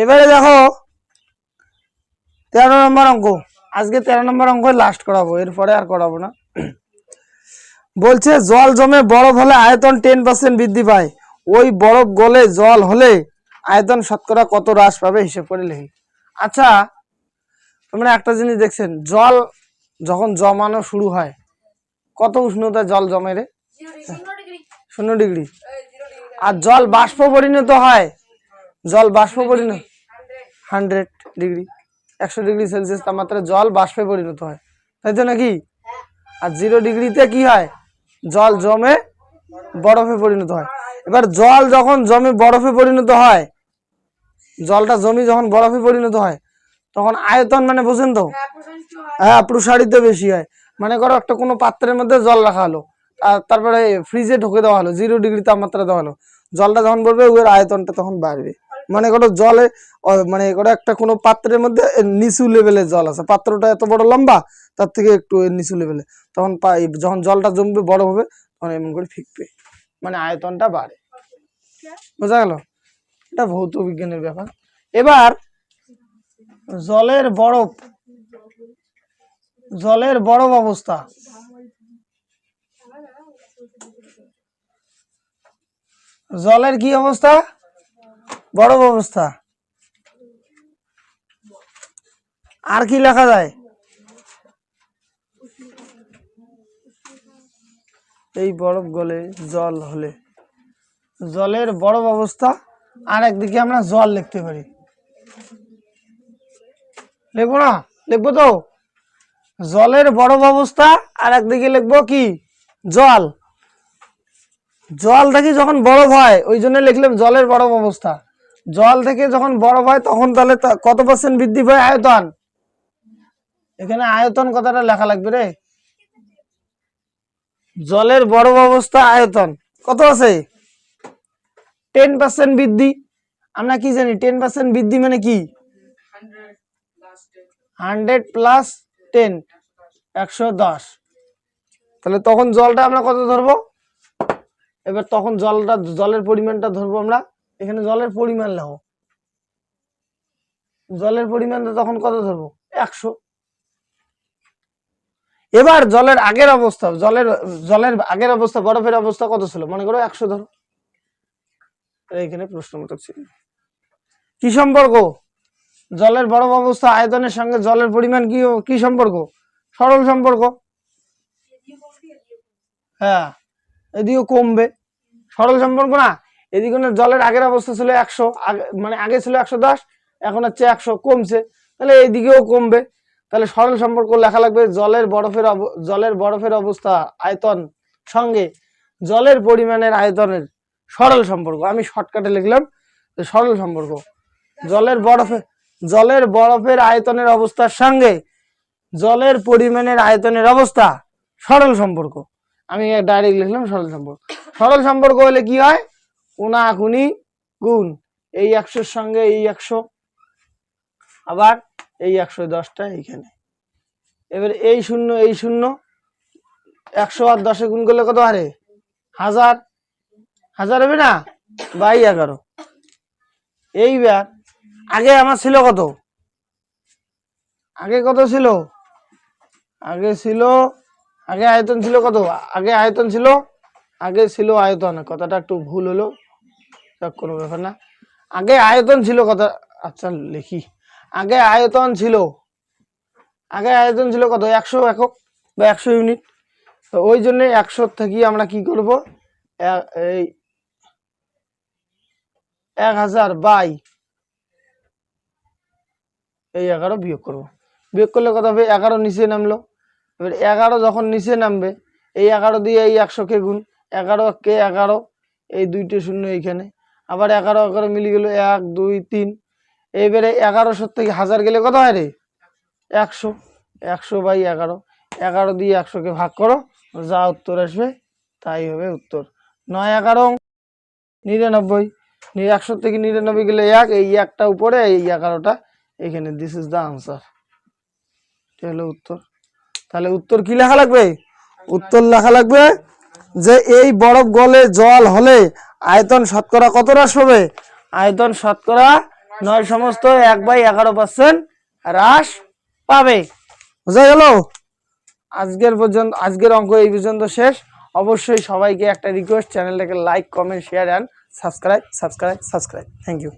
এবারে দেখো 13 নম্বর অঙ্ক। আজকে 13 নম্বর অঙ্ক লাস্ট করাবো, এরপরে আর করাবো না। বলছে জল জমে বরফ হলে আয়তন 10% বৃদ্ধি পায়, ওই বরফ গলে জল হলে আয়তন শতকরা কত হ্রাস পাবে হিসেব করে লিখি। আচ্ছা, তোমরা একটা জিনিস দেখছেন, জল যখন জমানো শুরু হয় কত উষ্ণতায় জল জমে রে? 0 ডিগ্রি। আর জল বাষ্প পরিণত হয়, জল বাষ্প পরিণত 100 ডিগ্রি, 100 ডিগ্রি সেলসিয়াস তাপমাত্রায় জল বাষ্পে পরিণত হয়, তাই তো নাকি? আর 0 ডিগ্রিতে কি হয়? জল জমে বরফে পরিণত হয়। এবার জল যখন জমে বরফে পরিণত হয়, জলটা জমি যখন বরফে পরিণত হয়, তখন আয়তন মানে বুঝেন তো? হ্যাঁ, প্রসারিত বেশি হয়। মানে করো একটা কোনো পাত্রের মধ্যে জল রাখা হলো, তারপরে ফ্রিজে ঢুকে দেওয়া হলো, 0 ডিগ্রি তাপমাত্রা দেওয়া হলো, জলটা যখন পড়বে ওর আয়তনটা তখন বাড়বে। মানে করো জলে মানে করো একটা কোনো পাত্রের মধ্যে নিচু লেভেলের জল আছে, পাত্রটা এত বড় লম্বা, তার থেকে একটু নিচু লেভেলে, তখন যখন জলটা জমবে বড় হবে তখন এমন করে ফিকবে, মানে আয়তনটা বাড়ে। বোঝা গেল? এটা ভৌত বিজ্ঞানের ব্যাপার। এবার জলের বরফ, জলের বরফ অবস্থা, জলের কি অবস্থা? বরফ অবস্থা। আর কি লেখা যায়? এই বরফ গলে জল হলে, জলের বরফ অবস্থা। আর একদিকে আমরা জল লিখতে পারি, লিখবো না? লিখবো তো, জলের বরফ অবস্থা, আর একদিকে লিখবো কি? জল। জল থেকে যখন বরফ হয় ওই জন্য লিখলাম জলের বরফ অবস্থা। জল থেকে যখন বরফ হয় তখন তাহলে কত % বৃদ্ধি পায় আয়তন? এখানে আয়তন কথাটা লেখা লাগবে রে। জলের বরফ অবস্থা আয়তন কত আছে? 10% বৃদ্ধি। আমরা কি জানি 10% বৃদ্ধি মানে কি? 100 প্লাস 10, 110। তাহলে তখন জলটা আমরা কত ধরবো? এবার তখন জলটা, জলের পরিমাণটা ধরবো আমরা, এখানে জলের পরিমাণ লেখো, জলের পরিমাণটা তখন কত ধরবো? 100। এবার জলের আগের অবস্থা, জলের আগের অবস্থা, বরফের অবস্থা কত ছিল? মনে করো 100 ধরো। এইখানে প্রশ্নবোধক ছিল। কি সম্পর্ক? জলের বরফ অবস্থা আয়তনের সঙ্গে জলের পরিমাণ কি সম্পর্ক? সরল সম্পর্ক। হ্যাঁ, এদিকেও কমবে, সরল সম্পর্ক না? এদিকে জলের আগের অবস্থা ছিল 100, মানে আগে ছিল 110, এখন হচ্ছে 100, কমছে, তাহলে এইদিকেও কমবে। তাহলে সরল সম্পর্ক লেখা লাগবে জলের বরফের অবস্থা আয়তন সঙ্গে জলের পরিমাণের আয়তনের সরল সম্পর্ক। আমি শর্টকাটে লিখলাম সরল সম্পর্ক। জলের বরফের আয়তনের অবস্থার সঙ্গে জলের পরিমাণের আয়তনের অবস্থা সরল সম্পর্ক। আমি ডাইরেক্ট লিখলাম সরল সম্পর্ক। সরল সম্পর্ক হলে কি হয়? কোনাকুনি গুণ, এই 100 এর সঙ্গে এই 100, আবার এই 110টা এইখানে। এবার এই 0 এই 0, 100 আর 10 গুণ করলে কত হারে? 1000, 1000 হবে না? বাই 11। এইবার আগে আমার ছিল কত? আগে কত ছিল? আগে আয়তন ছিল কত? আগে ছিল আয়তন, কথাটা একটু ভুল হলো, কোনো ব্যাপার না। আগে আয়তন ছিল কথা, আচ্ছা লিখি, আগে আয়তন ছিল কত? 100 একক বা 100 ইউনিট। তো ওই জন্য 100 থেকে আমরা কি করব? এই 1000 বাই এই 11 বিয়োগ করব। বিয়োগ করলে কত হবে? 11 নিচে নামলো। এবার 11 যখন নিচে নামবে, এই 11 দিয়ে এই 100 কে গুণ, 11 কে 11, এই 2টে 0 এইখানে, আবার 11 11 মিলে গেল 1 2 3। এইবারে 1100 থেকে 1000 গেলে কত হয় রে? 100। 100 বাই 11, 11 দিয়ে 100 কে ভাগ করো, যা উত্তর আসবে তাই হবে উত্তর। 9 11 99, 100 থেকে 99 গেলে 1, এই 1টা উপরে, এই 11টা এখানে। দিস ইজ দ্য আনসার, এটা হলো উত্তর। তাহলে উত্তর কি লেখা লাগবে? উত্তর লেখা লাগবে যে এই বরফ গলে জল হলে আয়তন শতকরা কত হ্রাস পাবে? আয়তন শতকরা 9 সমস্ত 1/11% হ্রাস পাবে। বুঝা গেল? আজকের অঙ্ক এই পর্যন্ত শেষ। অবশ্যই সবাইকে একটা রিকোয়েস্ট, চ্যানেলটাকে like, comment, share and subscribe. Thank you.